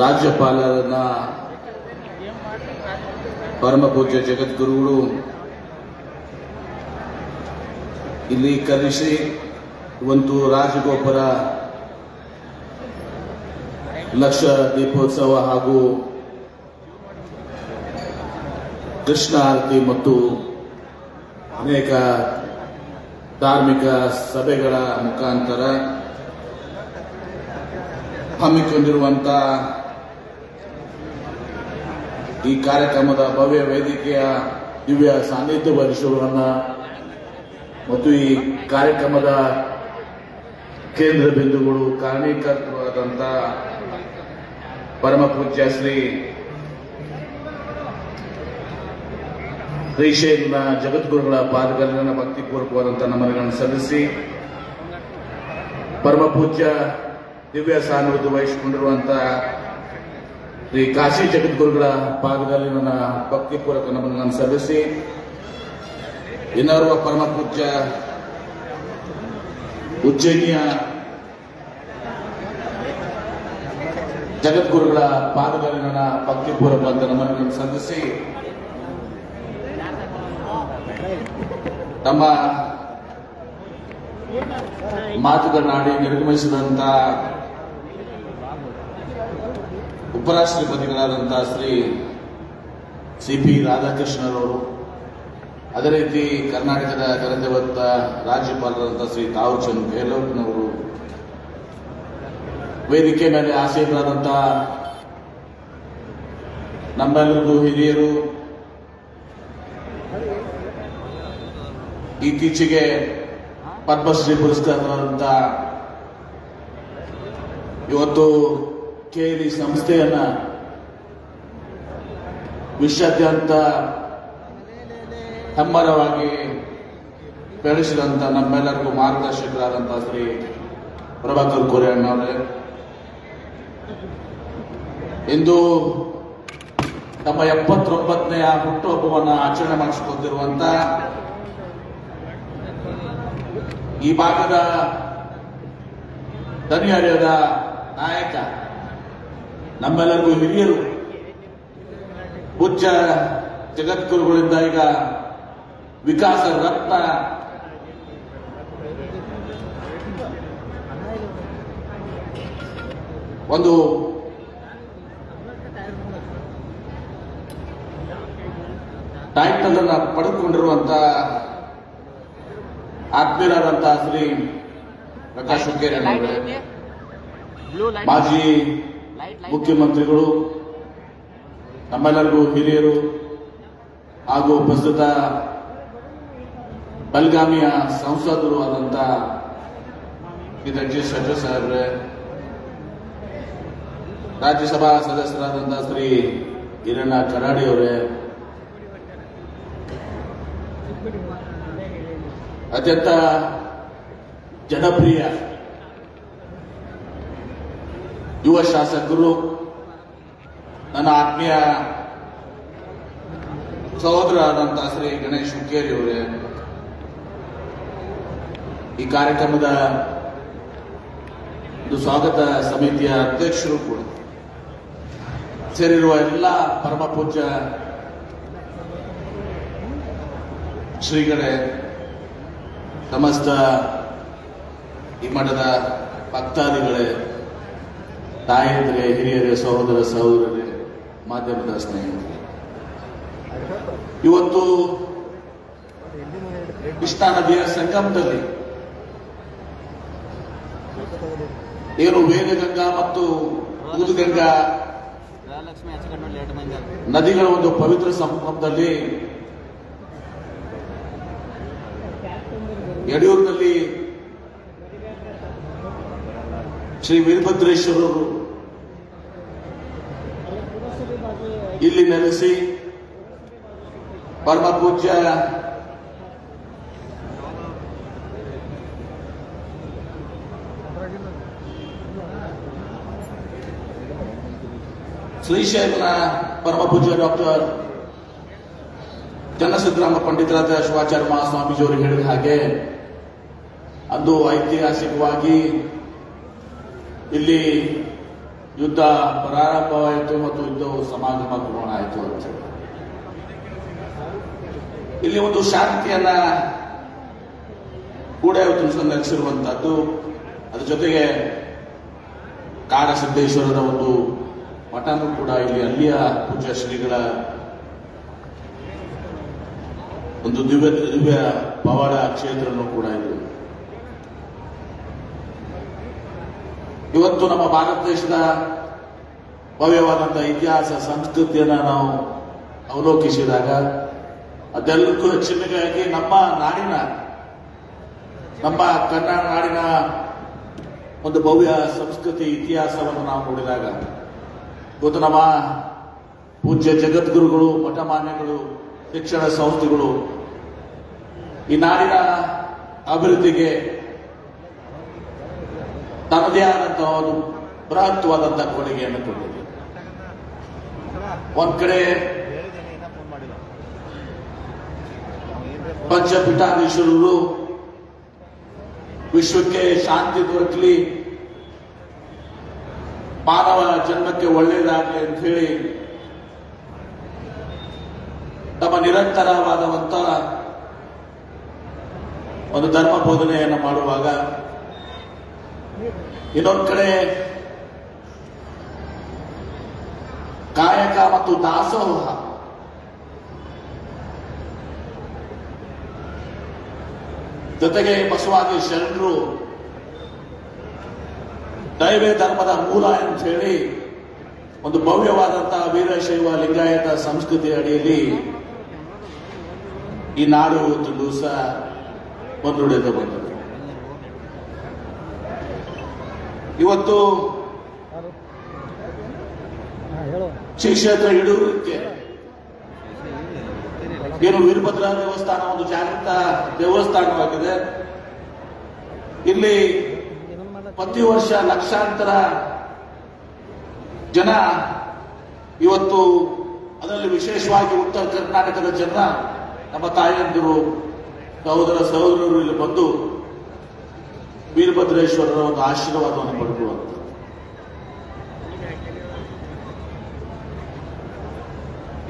ರಾಜ್ಯಪಾಲರನ್ನ ಪರಮ ಪೂಜ್ಯ ಜಗದ್ಗುರುಗಳು ಇಲ್ಲಿ ಕರೆಸಿ ಒಂದು ರಾಜಗೋಪುರ ಲಕ್ಷ ದೀಪೋತ್ಸವ ಹಾಗೂ ಕೃಷ್ಣ ಆರತಿ ಮತ್ತು ಅನೇಕ ಧಾರ್ಮಿಕ ಸಭೆಗಳ ಮುಖಾಂತರ ಹಮ್ಮಿಕೊಂಡಿರುವಂತಹ ಈ ಕಾರ್ಯಕ್ರಮದ ಭವ್ಯ ವೇದಿಕೆಯ ದಿವ್ಯ ಸಾನ್ನಿಧ್ಯ ವರಿಷ್ಠರನ್ನ ಮತ್ತು ಈ ಕಾರ್ಯಕ್ರಮದ ಕೇಂದ್ರ ಬಿಂದುಗಳು ಕಾರಣೀಕರ್ತವಾದಂಥ ಪರಮ ಪೂಜ್ಯ ಶ್ರೀ ಶ್ರೀಶೈಲ ಜಗದ್ಗುರುಗಳ ಪಾದಗಳನ್ನ ಭಕ್ತಿಪೂರ್ವಕವಾದಂತಹ ನಮನಗಳನ್ನು ಸಲ್ಲಿಸಿ ಪರಮ ಪೂಜ್ಯ ದಿವ್ಯ ಸಾನ್ನಿಧ್ಯ ವಹಿಸಿಕೊಂಡಿರುವಂತಹ ಶ್ರೀ ಕಾಶಿ ಜಗದ್ಗುರುಗಳ ಪಾದದಲ್ಲಿ ನನ್ನ ಭಕ್ತಿಪೂರ್ವಕ ನಮನಗಳನ್ನು ಸಲ್ಲಿಸಿ ಇನ್ನೋರ್ವ ಪರಮ ಪೂಜ್ಯ ಉಜ್ಜಯಿನಿಯ ಜಗದ್ಗುರುಗಳ ಪಾದದಲ್ಲಿ ನನ್ನ ಭಕ್ತಿಪೂರ್ವಕ ಅಂತ ನಮನಗಳನ್ನು ಸಲ್ಲಿಸಿ ತಮ್ಮ ಮಾತುಗಳನ್ನಾಡಿ ನಿರ್ಗಮಿಸಿದಂತ ಉಪರಾಷ್ಟ್ರಪತಿಗಳಾದಂತಹ ಶ್ರೀ ಸಿ.ಪಿ. ರಾಧಾಕೃಷ್ಣರವರು, ಅದೇ ರೀತಿ ಕರ್ನಾಟಕದ ಕರೆದವತ್ತ ರಾಜ್ಯಪಾಲರಾದಂತಹ ಶ್ರೀ ತಾವರ್ಚಂದ್ ಗೆಹ್ಲೋಟ್ನವರು, ವೇದಿಕೆ ಮೇಲೆ ಆಸೀನರಾದಂತಹ ನಮ್ಮೆಲ್ಲರಿಗೂ ಹಿರಿಯರು, ಇತ್ತೀಚೆಗೆ ಪದ್ಮಶ್ರೀ ಪುರಸ್ಕೃತರಾದಂಥ ಇವತ್ತು ಕೆಎಲ್ಇ ಸಂಸ್ಥೆಯನ್ನ ವಿಶ್ವಾದ್ಯಂತ ಹೆಮ್ಮರವಾಗಿ ಬೆಳೆಸಿದಂತ ನಮ್ಮೆಲ್ಲರಿಗೂ ಮಾರ್ಗದರ್ಶಕರಾದಂತಹ ಶ್ರೀ ಪ್ರಭಾಕರ್ ಕೋರೆ ಅಣ್ಣವರೇ, ಇಂದು ತಮ್ಮ 79ನೇ ಹುಟ್ಟುಹಬ್ಬವನ್ನು ಆಚರಣೆ ಮಾಡಿಸಿಕೊಂಡಿರುವಂತ ಈ ಭಾಗದ ದನಿಹರಿಯದ ನಾಯಕ, ನಮ್ಮೆಲ್ಲರಿಗೂ ಹಿರಿಯರು, ಪೂಜ್ಯ ಜಗದ್ಗುರುಗಳಿಂದ ಈಗ ವಿಕಾಸ ರತ್ನ ಒಂದು ಟೈಟಲ್ ಅನ್ನು ಪಡೆದುಕೊಂಡಿರುವಂತಹ ಆತ್ಮೀಯರಾದಂತಹ ಶ್ರೀ ಪ್ರಕಾಶ್ ಹುಕ್ಕೇರಿ ಅವರೇ, ಮಾಜಿ ಮುಖ್ಯಮಂತ್ರಿಗಳು, ನಮ್ಮೆಲ್ಲರಿಗೂ ಹಿರಿಯರು ಹಾಗೂ ಪ್ರಸ್ತುತ ಬೆಳಗಾವಿಯ ಸಂಸದರು ಆದಂತಹ ಜಗದೀಶ್ ಶೆಟ್ಟರ್ ಸಾಹೇಬ್ರೆ, ರಾಜ್ಯಸಭಾ ಸದಸ್ಯರಾದಂತಹ ಶ್ರೀ ಹಿರಣ್ಣ ಕರಾಡಿ ಅವರೇ, ಅತ್ಯಂತ ಜನಪ್ರಿಯ ಯುವ ಶಾಸಕರು, ನನ್ನ ಆತ್ಮೀಯ ಸಹೋದರರಾದಂತಹ ಶ್ರೀ ಗಣೇಶ್ ಹುಕ್ಕೇರಿ ಅವರೇ, ಈ ಕಾರ್ಯಕ್ರಮದ ಒಂದು ಸ್ವಾಗತ ಸಮಿತಿಯ ಅಧ್ಯಕ್ಷರು ಕೂಡ ಸೇರಿರುವ ಎಲ್ಲ ಪರಮ ಪೂಜ್ಯ ಶ್ರೀಗಳೇ, ಸಮಸ್ತ ಈ ಮಠದ ಭಕ್ತಾದಿಗಳೇ, ತಾಯಂದಿರೇ, ಹಿರಿಯರೇ, ಸಹೋದರ ಸಹೋದರರೇ, ಮಾಧ್ಯಮದ ಸ್ನೇಹಿತರೆ, ಇವತ್ತು ಕೃಷ್ಣಾ ನದಿಯ ಸಂಗಮದಲ್ಲಿ ಏನು ವೇದಗಂಗಾ ಮತ್ತು ಊದುಗಂಗಾ ನದಿಗಳ ಒಂದು ಪವಿತ್ರ ಸಂಗಮದಲ್ಲಿ ಯಡಿಯೂರಿನಲ್ಲಿ ಶ್ರೀ ವೀರಭದ್ರೇಶ್ವರರು ಇಲ್ಲಿ ನೆಲೆಸಿ ಪರಮ ಪೂಜ್ಯ ಶ್ರೀಶೈಲ ಪರಮ ಪೂಜ್ಯ ಡಾಕ್ಟರ್ ಚನ್ನಸಿದ್ದರಾಮ ಪಂಡಿತರಾದ ಶಿವಾಚಾರ್ಯ ಮಹಾಸ್ವಾಮೀಜಿಯವರು ಹೇಳಿದ ಹಾಗೆ ಅಂದು ಐತಿಹಾಸಿಕವಾಗಿ ಇಲ್ಲಿ ಯುದ್ಧ ಪ್ರಾರಂಭವಾಯಿತು ಮತ್ತು ಯುದ್ಧವು ಸಮಾಗಮ ಆಯಿತು ಅಂತ ಹೇಳಿ ಇಲ್ಲಿ ಒಂದು ಶಾಂತಿಯನ್ನ ಕೂಡ ಇವತ್ತು ನೆಲೆಸಿರುವಂತಹದ್ದು. ಅದರ ಜೊತೆಗೆ ಕಾಡಸಿದ್ದೇಶ್ವರರ ಒಂದು ಮಠನೂ ಕೂಡ ಇಲ್ಲಿ ಅಲ್ಲಿಯ ಪೂಜ್ಯ ಶ್ರೀಗಳ ಒಂದು ದಿವ್ಯ ಪವಾಡ ಕ್ಷೇತ್ರನೂ ಕೂಡ ಇದೆ. ಇವತ್ತು ನಮ್ಮ ಭಾರತ ದೇಶದ ಭವ್ಯವಾದಂತಹ ಇತಿಹಾಸ ಸಂಸ್ಕೃತಿಯನ್ನ ನಾವು ಅವಲೋಕಿಸಿದಾಗ ಅದೆಲ್ಲಕ್ಕೂ ಹೆಚ್ಚಿನದಾಗಿ ನಮ್ಮ ನಾಡಿನ ನಮ್ಮ ಕನ್ನಡ ನಾಡಿನ ಒಂದು ಭವ್ಯ ಸಂಸ್ಕೃತಿ ಇತಿಹಾಸವನ್ನು ನಾವು ನೋಡಿದಾಗ ಇವತ್ತು ನಮ್ಮ ಪೂಜ್ಯ ಜಗದ್ಗುರುಗಳು ಮಠಮಾನ್ಯಗಳು ಶಿಕ್ಷಣ ಸಂಸ್ಥೆಗಳು ಈ ನಾಡಿನ ಅಭಿವೃದ್ಧಿಗೆ ತನ್ನದೇ ಆದಂತಹ ಒಂದು ಬೃಹತ್ವಾದಂತಹ ಕೊಡುಗೆಯನ್ನು ಕೊಟ್ಟಿದೆ. ಒಂದ್ ಕಡೆ ಪಂಚಪೀಠಾಧೀಶ್ವರರು ವಿಶ್ವಕ್ಕೆ ಶಾಂತಿ ದೊರಕಲಿ, ಮಾನವ ಜನ್ಮಕ್ಕೆ ಒಳ್ಳೆಯದಾಗಲಿ ಅಂತ ಹೇಳಿ ತಮ್ಮ ನಿರಂತರವಾದಂತ ಒಂದು ಧರ್ಮ ಬೋಧನೆಯನ್ನು ಮಾಡುವಾಗ, ಇನ್ನೊಂದು ಕಡೆ ಕಾಯಕ ಮತ್ತು ದಾಸೋಹ ಜೊತೆಗೆ ಬಸವಾದಿ ಶರಣರು ದೈವ ಧರ್ಮದ ಮೂಲ ಅಂತ ಹೇಳಿ ಒಂದು ಭವ್ಯವಾದಂತಹ ವೀರಶೈವ ಲಿಂಗಾಯತ ಸಂಸ್ಕೃತಿ ಅಡಿಯಲ್ಲಿ ಈ ನಾಡು ಇವತ್ತು ದಿವಸ ಮುನ್ನುಡಿದು ಬಂದಿದೆ. ಇವತ್ತು ಶ್ರೀ ಕ್ಷೇತ್ರ ಯಡೂರಕ್ಕೆ ಏನು ವೀರಭದ್ರ ದೇವಸ್ಥಾನ ಒಂದು ಜಾಗೃತ ದೇವಸ್ಥಾನವಾಗಿದೆ. ಇಲ್ಲಿ ಪ್ರತಿ ವರ್ಷ ಲಕ್ಷಾಂತರ ಜನ ಇವತ್ತು, ಅದರಲ್ಲಿ ವಿಶೇಷವಾಗಿ ಉತ್ತರ ಕರ್ನಾಟಕದ ಜನ, ನಮ್ಮ ತಾಯಂದಿರು ಸಹೋದರರು ಇಲ್ಲಿ ಬಂದು ವೀರಭದ್ರೇಶ್ವರರ ಒಂದು ಆಶೀರ್ವಾದವನ್ನು ಪಡೆದುವಂತ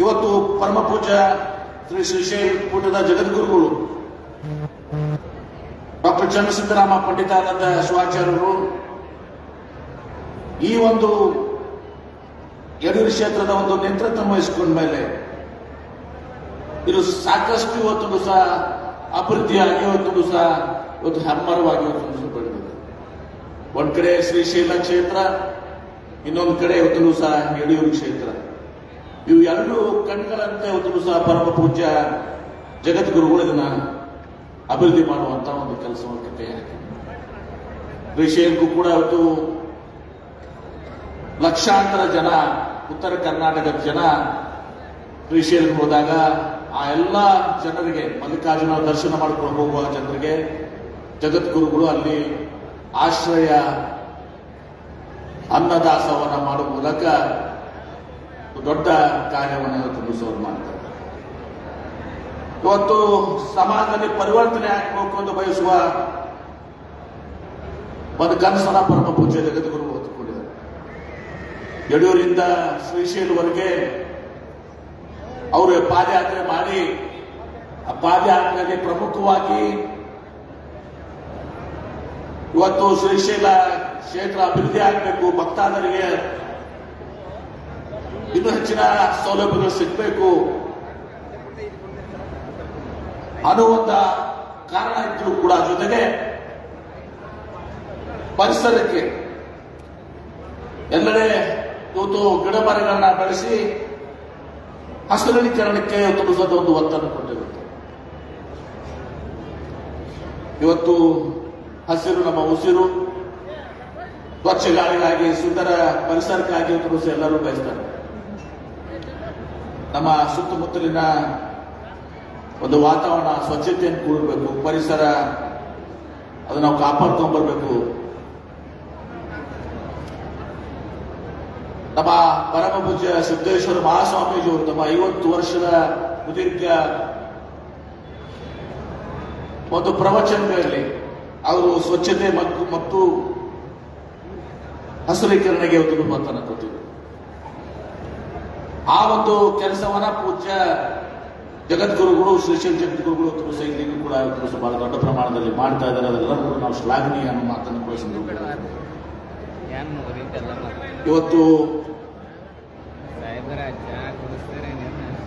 ಇವತ್ತು ಪರಮ ಪೂಜ್ಯ ಶ್ರೀ ಶ್ರೀಶೈಲ ಪೀಠದ ಜಗದ್ಗುರುಗಳು ಡಾಕ್ಟರ್ ಚನ್ನಸಿದ್ದರಾಮ ಪಂಡಿತಾನಂದ ಶಿವಾಚಾರ್ಯರು ಈ ಒಂದು ಯಡೂರು ಕ್ಷೇತ್ರದ ಒಂದು ನೇತೃತ್ವ ವಹಿಸಿಕೊಂಡ ಮೇಲೆ ಇದು ಸಾಕಷ್ಟು ಇವತ್ತು ಸಹ ಅಭಿವೃದ್ಧಿಯಾಗಿ ಇವತ್ತು ಸಹ ಇವತ್ತು ಹೆಮ್ಮರವಾಗಿ ಇವತ್ತು ಬೆಳೆದಿದೆ. ಒಂದ್ ಕಡೆ ಶ್ರೀಶೈಲ ಕ್ಷೇತ್ರ, ಇನ್ನೊಂದು ಕಡೆ ಇವತ್ತು ಸಹ ಯಡೂರು ಕ್ಷೇತ್ರ. ಇವು ಎರಡು ಕಣ್ಗಳಂತೆ ಇವತ್ತು ಸಹ ಪರಮ ಪೂಜ್ಯ ಜಗದ್ಗುರುಗಳು ಇದನ್ನ ಅಭಿವೃದ್ಧಿ ಮಾಡುವಂತ ಒಂದು ಕೆಲಸವನ್ನು ಕೈಯಾಗಿದೆ. ಶ್ರೀಶೈಲಕ್ಕೂ ಕೂಡ ಇವತ್ತು ಲಕ್ಷಾಂತರ ಜನ ಉತ್ತರ ಕರ್ನಾಟಕದ ಜನ ಶ್ರೀಶೈಲಕ್ಕೆ ಹೋದಾಗ ಆ ಎಲ್ಲ ಜನರಿಗೆ ಮಲ್ಲಿಕಾರ್ಜುನ ದರ್ಶನ ಮಾಡಿಕೊಂಡು ಹೋಗುವ ಜನರಿಗೆ ಜಗದ್ಗುರುಗಳು ಅಲ್ಲಿ ಆಶ್ರಯ ಅನ್ನದಾಸವನ್ನ ಮಾಡುವ ಮೂಲಕ ದೊಡ್ಡ ಕಾರ್ಯವನ್ನು ತಿಳಿಸೋರು ಮಾಡ್ತಾರೆ. ಇವತ್ತು ಸಮಾಜದಲ್ಲಿ ಪರಿವರ್ತನೆ ಆಗಬೇಕು ಎಂದು ಬಯಸುವ ಒಂದು ಕನಸನ್ನ ಪರಮ ಪೂಜ್ಯ ಜಗದ್ಗುರು ಹೊತ್ತುಕೊಂಡಿದ್ದಾರೆ. ಯಡೂರಿಂದ ಶ್ರೀಶೈಲವರೆಗೆ ಅವರು ಪಾದಯಾತ್ರೆ ಮಾಡಿ, ಆ ಪಾದಯಾತ್ರೆಗೆ ಪ್ರಮುಖವಾಗಿ ಇವತ್ತು ಶ್ರೀಶೈಲ ಕ್ಷೇತ್ರ ಅಭಿವೃದ್ಧಿ ಆಗಬೇಕು, ಭಕ್ತಾದರಿಗೆ ಇನ್ನೂ ಹೆಚ್ಚಿನ ಸೌಲಭ್ಯಗಳು ಸಿಗಬೇಕು ಅನ್ನುವಂತ ಕಾರಣ ಇದ್ರೂ ಕೂಡ, ಜೊತೆಗೆ ಪರಿಸರಕ್ಕೆ ಎಲ್ಲೆಡೆ ಇವತ್ತು ಗಿಡ ಮರಗಳನ್ನ ಬೆಳೆಸಿ ಹಸಿರೀಕರಣಕ್ಕೆ ಇವತ್ತು ಒಂದು ಒತ್ತನ್ನು ಕೊಟ್ಟಿರುತ್ತೆ. ಇವತ್ತು ಹಸಿರು ನಮ್ಮ ಉಸಿರು, ಸ್ವಚ್ಛ ಗಾಳಿಗಾಗಿ, ಸುಂದರ ಪರಿಸರಕ್ಕಾಗಿ ಇವತ್ತು ಎಲ್ಲರೂ ಬಯಸ್ತಾರೆ. ನಮ್ಮ ಸುತ್ತಮುತ್ತಲಿನ ಒಂದು ವಾತಾವರಣ ಸ್ವಚ್ಛತೆಯನ್ನು ಕೂಡಬೇಕು, ಪರಿಸರ ಅದು ನಾವು ಕಾಪಾಡ್ಕೊಂಡ್ಬರ್ಬೇಕು. ನಮ್ಮ ಪರಮ ಪೂಜ್ಯ ಸಿದ್ದೇಶ್ವರ ಮಹಾಸ್ವಾಮೀಜಿಯವರು ತಮ್ಮ 50 ವರ್ಷದ ಸುದೀರ್ಘ ಒಂದು ಪ್ರವಚನಗಳಲ್ಲಿ ಅವರು ಸ್ವಚ್ಛತೆ ಮತ್ತು ಹಸಿರೀಕರಣಕ್ಕೆ ಇವತ್ತು ಮತನ ಕೊಟ್ಟಿದ್ರು. ಆ ಒಂದು ಕೆಲಸವನ್ನ ಪೂಜ್ಯ ಜಗದ್ಗುರುಗಳು ಶ್ರೀಶೈಲ ಜಗದ್ಗುರುಗಳು ತುಳಸ ಇಲ್ಲಿಗೂ ಕೂಡ ತುಳಸ ಬಹಳ ದೊಡ್ಡ ಪ್ರಮಾಣದಲ್ಲಿ ಮಾಡ್ತಾ ಇದ್ದಾರೆ. ಅದೆಲ್ಲರೂ ನಾವು ಶ್ಲಾಘನೀಯ ಅನ್ನೋ ಮಾತನ್ನು ಬಳಸಿದ್ರು. ಇವತ್ತು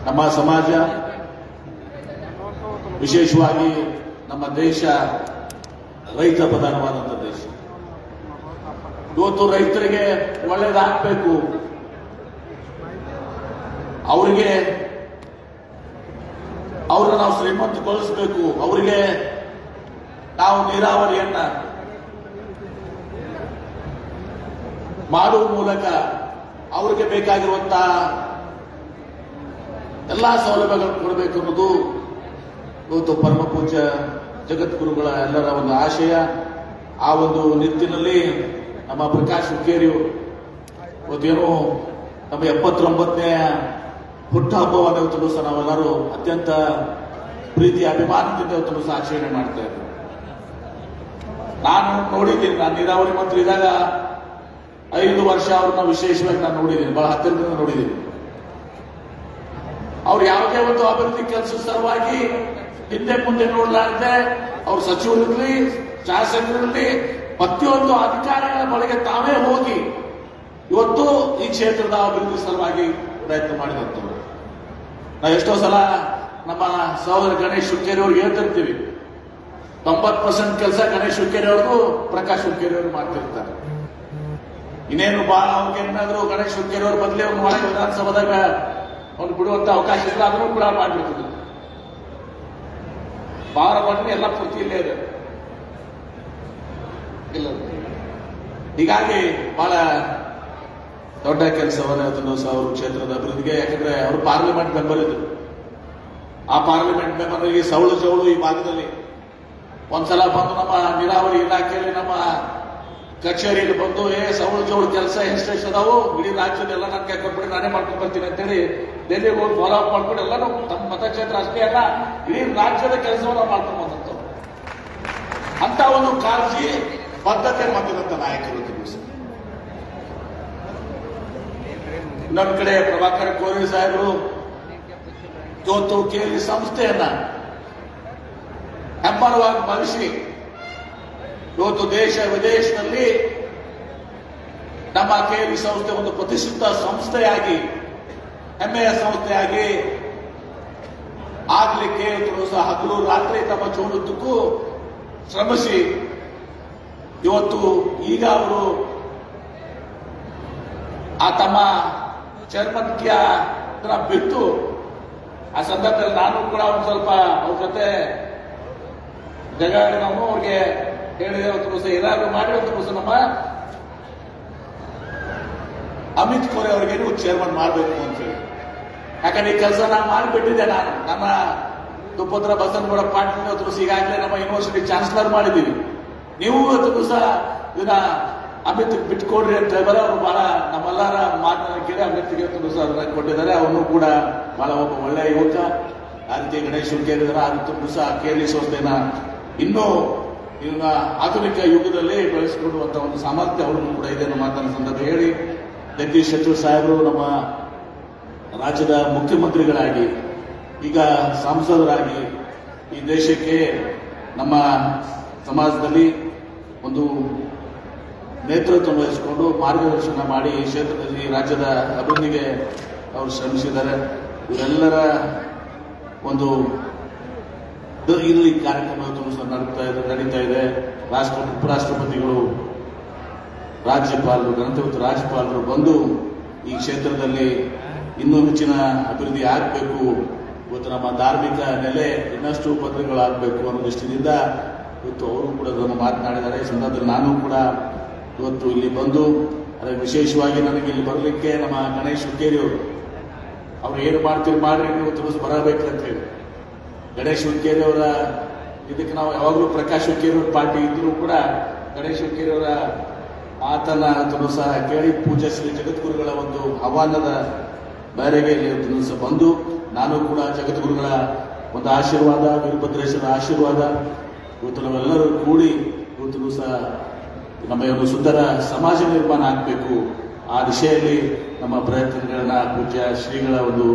ನಮ್ಮ ಸಮಾಜ, ವಿಶೇಷವಾಗಿ ನಮ್ಮ ದೇಶ ರೈತ ಪ್ರಧಾನವಾದಂಥ ದೇಶ. ಇವತ್ತು ರೈತರಿಗೆ ಒಳ್ಳೇದಾಗಬೇಕು, ಅವ್ರನ್ನ ನಾವು ಶ್ರೀಮಂತಗೊಳಿಸಬೇಕು, ಅವರಿಗೆ ನಾವು ನೀರಾವರಿಯನ್ನ ಮಾಡುವ ಮೂಲಕ ಅವರಿಗೆ ಬೇಕಾಗಿರುವಂತಹ ಎಲ್ಲಾ ಸೌಲಭ್ಯಗಳನ್ನು ಕೊಡಬೇಕು ಅನ್ನೋದು ಇವತ್ತು ಪರಮ ಪೂಜ್ಯ ಜಗದ್ಗುರುಗಳ ಎಲ್ಲರ ಒಂದು ಆಶಯ. ಆ ಒಂದು ನಿಟ್ಟಿನಲ್ಲಿ ನಮ್ಮ ಪ್ರಕಾಶ್ ಹುಕ್ಕೇರಿ ಇವತ್ತೇನು ನಮ್ಮ 79ನೇ ಹುಟ್ಟುಹಬ್ಬವನ್ನು ಇವತ್ತು ಸಹ ನಾವೆಲ್ಲರೂ ಅತ್ಯಂತ ಪ್ರೀತಿ ಅಭಿಮಾನದಿಂದ ಇವತ್ತು ಸಹ ಆಚರಣೆ ಮಾಡ್ತಾ ಇದ್ದೇವೆ. ನಾನು ನೋಡಿದ್ದೀನಿ, ನಾನು ನೀರಾವರಿ ಮಂತ್ರಿ ಇದ್ದಾಗ 5 ವರ್ಷ ಅವ್ರನ್ನ ವಿಶೇಷವಾಗಿ ನಾನು ನೋಡಿದ್ದೀನಿ, ಬಹಳ ಹತ್ತಿರದಿಂದ ನೋಡಿದ್ದೀನಿ. ಅವ್ರು ಯಾವುದೇ ಒಂದು ಅಭಿವೃದ್ಧಿ ಕೆಲಸದ ಸಲುವಾಗಿ ಹಿಂದೆ ಮುಂದೆ ನೋಡಲಾರದೆ ಅವ್ರ ಸಚಿವರಿರಲಿ, ಶಾಸಕರಿರಲಿ, ಪ್ರತಿಯೊಂದು ಅಧಿಕಾರಿಗಳ ಬಳಿಗೆ ತಾವೇ ಹೋಗಿ ಇವತ್ತು ಈ ಕ್ಷೇತ್ರದ ಅಭಿವೃದ್ಧಿ ಸಲುವಾಗಿ ಪ್ರಯತ್ನ ಮಾಡಿದಂಥವ್ರು. ನಾವು ಎಷ್ಟೋ ಸಲ ನಮ್ಮ ಸಹೋದರ ಗಣೇಶ್ ಹುಕ್ಕೇರಿ ಅವ್ರಿಗೆ ಹೇಳ್ತಿರ್ತೀವಿ, 90% ಕೆಲಸ ಗಣೇಶ್ ಹುಕ್ಕೇರಿ ಅವ್ರಿಗೂ ಪ್ರಕಾಶ್ ಹುಕ್ಕೇರಿ ಅವರು ಮಾಡ್ತಿರ್ತಾರೆ. ಇನ್ನೇನು ಅವ್ರಿಗೆ ಏನಾದ್ರು ಗಣೇಶ್ ಹುಕ್ಕೇರಿ ಅವ್ರ ಬದಲಿ ಅವ್ರು ಮಾಡಿ ವಿಧಾನಸಭಾದಾಗ ಅವ್ರು ಬಿಡುವಂತ ಅವಕಾಶ ಇಲ್ಲ, ಅದನ್ನು ಕೂಡ ಮಾಡ್ಬಿಡ್ತಿದ್ರು. ಬಾರ ಬಂದ್ರೆ ಎಲ್ಲ ಪೂರ್ತಿ ಇಲ್ಲೇ ಇದೆ ಇಲ್ಲ. ಹೀಗಾಗಿ ಬಹಳ ದೊಡ್ಡ ಕೆಲಸವನ್ನ ಅದನ್ನು ಸಹ ಅವರು ಕ್ಷೇತ್ರದ ಅಭಿವೃದ್ಧಿಗೆ, ಯಾಕಂದ್ರೆ ಅವರು ಪಾರ್ಲಿಮೆಂಟ್ ಮೆಂಬರ್ ಇದ್ರು. ಆ ಪಾರ್ಲಿಮೆಂಟ್ ಮೆಂಬರ್ಗೆ ಸವಳು ಜವಳು ಈ ಭಾಗದಲ್ಲಿ ಒಂದ್ಸಲ ಬಂದು ನಮ್ಮ ನೀರಾವರಿ ಇಲಾಖೆಯಲ್ಲಿ ನಮ್ಮ ಕಚೇರಿಯಲ್ಲಿ ಬಂದು ಸವಳು ಜವಳು ಕೆಲಸ ಎಷ್ಟೆಷ್ಟು ಅದಾವು ಇಡೀ ರಾಜ್ಯದೆಲ್ಲ ನಾನು ಕೊಟ್ಬಿಟ್ಟು ನಾನೇ ಮಾಡ್ಕೊಂಡು ಬರ್ತೀನಿ ಅಂತೇಳಿ ಡೆಲ್ಲಿಗೆ ಹೋಗಿ ಫಾಲೋ ಅಪ್ ಮಾಡ್ಕೊಂಡು ಎಲ್ಲರೂ ತಮ್ಮ ಮತಕ್ಷೇತ್ರ ಅಷ್ಟೇ ಅಲ್ಲ ಇಡೀ ರಾಜ್ಯದ ಕೆಲಸವನ್ನ ಮಾಡ್ಕೊಂಡು ಬಂದಂಥವ್ರು. ಅಂತ ಒಂದು ಕಾಳಜಿ ಬದ್ಧತೆ ಹೊಂದಿದಂತ ನಾಯಕರು ದಿವಸ. ಇನ್ನೊಂದು ಕಡೆ ಪ್ರಭಾಕರ್ ಕೋರೆ ಸಾಹೇಬರು ಇವತ್ತು ಕೇಳಿ ಸಂಸ್ಥೆಯನ್ನ ಹೆಮ್ಮರವಾಗಿ ಭಾವಿಸಿ ಇವತ್ತು ದೇಶ ವಿದೇಶದಲ್ಲಿ ನಮ್ಮ ಕೆಎಲ್ಇ ಸಂಸ್ಥೆ ಒಂದು ಪ್ರತಿಷ್ಠಿತ ಸಂಸ್ಥೆಯಾಗಿ, ಹೆಮ್ಮೆಯ ಸಂಸ್ಥೆಯಾಗಿ ಆಗ್ಲಿಕ್ಕೆ ಸಹ ಹಗಲು ರಾತ್ರಿ ತಮ್ಮ ಜೀವನದ್ದಕ್ಕೂ ಶ್ರಮಿಸಿ ಇವತ್ತು ಈಗ ಅವರು ಆ ತಮ್ಮ ಚೇರ್ಮನ್ಕಿಯ ಬಿಟ್ಟು ಆ ಸಂದರ್ಭದಲ್ಲಿ ನಾನು ಕೂಡ ಒಂದು ಸ್ವಲ್ಪ ಅವ್ರ ಜೊತೆ ಜಗಾಡಿ ನಾವು ಅವ್ರಿಗೆ ಹೇಳಿದೆ, ಒಂದು ಸಹ ಏನಾದ್ರು ಮಾಡಿ ಒಂದು ನಮ್ಮ ಅಮಿತ್ ಖೋರೆ ಅವ್ರಿಗೇನು ಚೇರ್ಮನ್ ಮಾಡಬೇಕು ಅಂತ ಹೇಳಿ. ಯಾಕಂದ್ರೆ ಈ ಕೆಲಸ ನಾನು ಮಾಡಿಬಿಟ್ಟಿದ್ದೆ. ನಾನು ನಮ್ಮ ತುಪ್ಪತ್ರ ಬಸನಗೌಡ ಪಾಟೀಲ್ ಇವತ್ತು ಈಗಾಗಲೇ ನಮ್ಮ ಯೂನಿವರ್ಸಿಟಿ ಚಾನ್ಸಲರ್ ಮಾಡಿದ್ದೀವಿ. ನೀವು ಇವತ್ತು ಸಹ ಇದನ್ನ ಅಮಿತ್ ಬಿಟ್ಕೊಡ್ರಿ ಅಂತ ಹೇಳಿದ್ರೆ ಅವರು ಬಹಳ ನಮ್ಮೆಲ್ಲರ ಮಾತನ್ನ ಕೇಳಿ ಅಮಿತ್ಗೆ ಸಹ ಅದನ್ನ ಕೊಟ್ಟಿದ್ದಾರೆ. ಅವನು ಕೂಡ ಬಹಳ ಒಬ್ಬ ಒಳ್ಳೆಯ ಯುವಕ. ಆ ರೀತಿ ಗಣೇಶ್ ಕೇಳಿದಾರೆ. ಆ ರೀತಿ ಸಹ ಕೆಎಲ್ಇ ಸಂಸ್ಥೆನ ಇನ್ನೂ ಈಗ ಆಧುನಿಕ ಯುಗದಲ್ಲಿ ಬೆಳೆಸಿಕೊಳ್ಳುವಂತ ಒಂದು ಸಾಮರ್ಥ್ಯ ಅವರನ್ನು ಕೂಡ ಇದೆ ಅನ್ನೋ ಮಾತನ್ನ ಸಂದರ್ಭ ಹೇಳಿ, ಜಗದೀಶ್ ಶೆಟ್ಟರ್ ಸಾಹೇಬರು ನಮ್ಮ ರಾಜ್ಯದ ಮುಖ್ಯಮಂತ್ರಿಗಳಾಗಿ ಈಗ ಸಂಸದರಾಗಿ ಈ ದೇಶಕ್ಕೆ ನಮ್ಮ ಸಮಾಜದಲ್ಲಿ ಒಂದು ನೇತೃತ್ವ ವಹಿಸಿಕೊಂಡು ಮಾರ್ಗದರ್ಶನ ಮಾಡಿ ಈ ಕ್ಷೇತ್ರದಲ್ಲಿ ರಾಜ್ಯದ ಅಭಿವೃದ್ಧಿಗೆ ಅವರು ಶ್ರಮಿಸಿದ್ದಾರೆ. ಇವರೆಲ್ಲರ ಒಂದು ಇಲ್ಲಿ ಕಾರ್ಯಕ್ರಮ ನಡೀತಾ ಇದೆ. ಉಪರಾಷ್ಟ್ರಪತಿಗಳು, ರಾಜ್ಯಪಾಲರು, ಗಣತಂತ್ರ ರಾಜ್ಯಪಾಲರು ಬಂದು ಈ ಕ್ಷೇತ್ರದಲ್ಲಿ ಇನ್ನೂ ಹೆಚ್ಚಿನ ಅಭಿವೃದ್ಧಿ ಆಗಬೇಕು, ಇವತ್ತು ನಮ್ಮ ಧಾರ್ಮಿಕ ನೆಲೆ ಇನ್ನಷ್ಟು ಭದ್ರಗಳಾಗಬೇಕು ಅನ್ನೋ ದೃಷ್ಟಿಯಿಂದ ಇವತ್ತು ಅವರು ಕೂಡ ಅದನ್ನು ಮಾತನಾಡಿದ್ದಾರೆ. ಈ ಸಂದರ್ಭದಲ್ಲಿ ನಾನು ಕೂಡ ಇವತ್ತು ಇಲ್ಲಿ ಬಂದು, ಅದಕ್ಕೆ ವಿಶೇಷವಾಗಿ ನನಗೆ ಇಲ್ಲಿ ಬರಲಿಕ್ಕೆ ನಮ್ಮ ಗಣೇಶ್ ಹುಕ್ಕೇರಿ ಅವರು ಏನು ಮಾಡ್ತೀರಿ ಮಾಡ್ರಿ ನೀವು ತಿಳಿಸ್ ಬರಬೇಕಂತ ಹೇಳಿ. ಗಣೇಶ್ ಹುಕ್ಕೇರಿ ಅವರ ಇದಕ್ಕೆ ನಾವು ಯಾವಾಗಲೂ ಪ್ರಕಾಶ್ ಹುಕ್ಕೇರಿ ಅವರ ಪಾರ್ಟಿ ಇದ್ರೂ ಕೂಡ ಗಣೇಶ್ ಹುಕ್ಕೇರಿ ಅವರ ಮಾತನ್ನ ಸಹ ಕೇಳಿ ಪೂಜ್ಯ ಶ್ರೀ ಜಗದ್ಗುರುಗಳ ಒಂದು ಆಹ್ವಾನದ ಮೇರೆಗೆ ಇಲ್ಲಿ ಸಹ ಬಂದು ನಾನು ಕೂಡ ಜಗದ್ಗುರುಗಳ ಒಂದು ಆಶೀರ್ವಾದ, ವೀರಭದ್ರೇಶ್ವರ ಆಶೀರ್ವಾದ ಇವತ್ತು ನಾವೆಲ್ಲರೂ ಕೂಡಿ ಇವತ್ತು ಸಹ ನಮ್ಮ ಒಂದು ಸುಂದರ ಸಮಾಜ ನಿರ್ಮಾಣ ಆಗಬೇಕು. ಆ ದಿಶೆಯಲ್ಲಿ ನಮ್ಮ ಪ್ರಯತ್ನಗಳನ್ನ ಪೂಜ್ಯ ಶ್ರೀಗಳ ಒಂದು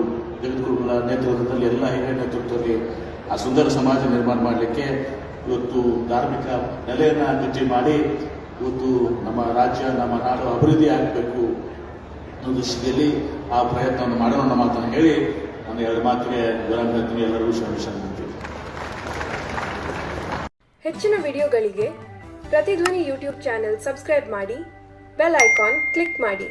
ಜಗದ್ಗುರುಗಳ ನೇತೃತ್ವದಲ್ಲಿ ಎಲ್ಲ ಹಿರಿಯ ನೇತೃತ್ವದಲ್ಲಿ ಆ ಸುಂದರ ಸಮಾಜ ನಿರ್ಮಾಣ ಮಾಡಲಿಕ್ಕೆ ಇವತ್ತು ಧಾರ್ಮಿಕ ನೆಲೆಯನ್ನು ಗಟ್ಟಿ ಮಾಡಿ ಇವತ್ತು ನಮ್ಮ ರಾಜ್ಯ ನಮ್ಮ ನಾಡು ಅಭಿವೃದ್ಧಿ ಆಗಬೇಕು ಅನ್ನೋ ದೃಷ್ಟಿಯಲ್ಲಿ ಆ ಪ್ರಯತ್ನವನ್ನು ಮಾಡೋಣ ಅನ್ನೋ ಮಾತನ್ನು ಹೇಳಿ ನಾನು ಎರಡು ಮಾತಿಗೆ ವಿರಾಮ ಹೇಳ್ತೀನಿ. ಎಲ್ಲರಿಗೂ ಶ್ರಮಿಸಿ. ಹೆಚ್ಚಿನ ವಿಡಿಯೋಗಳಿಗೆ ಪ್ರತಿಧ್ವನಿ ಯೂಟ್ಯೂಬ್ ಚಾನೆಲ್ ಸಬ್ಸ್ಕ್ರೈಬ್ ಮಾಡಿ, ಬೆಲ್ ಐಕಾನ್ ಕ್ಲಿಕ್ ಮಾಡಿ.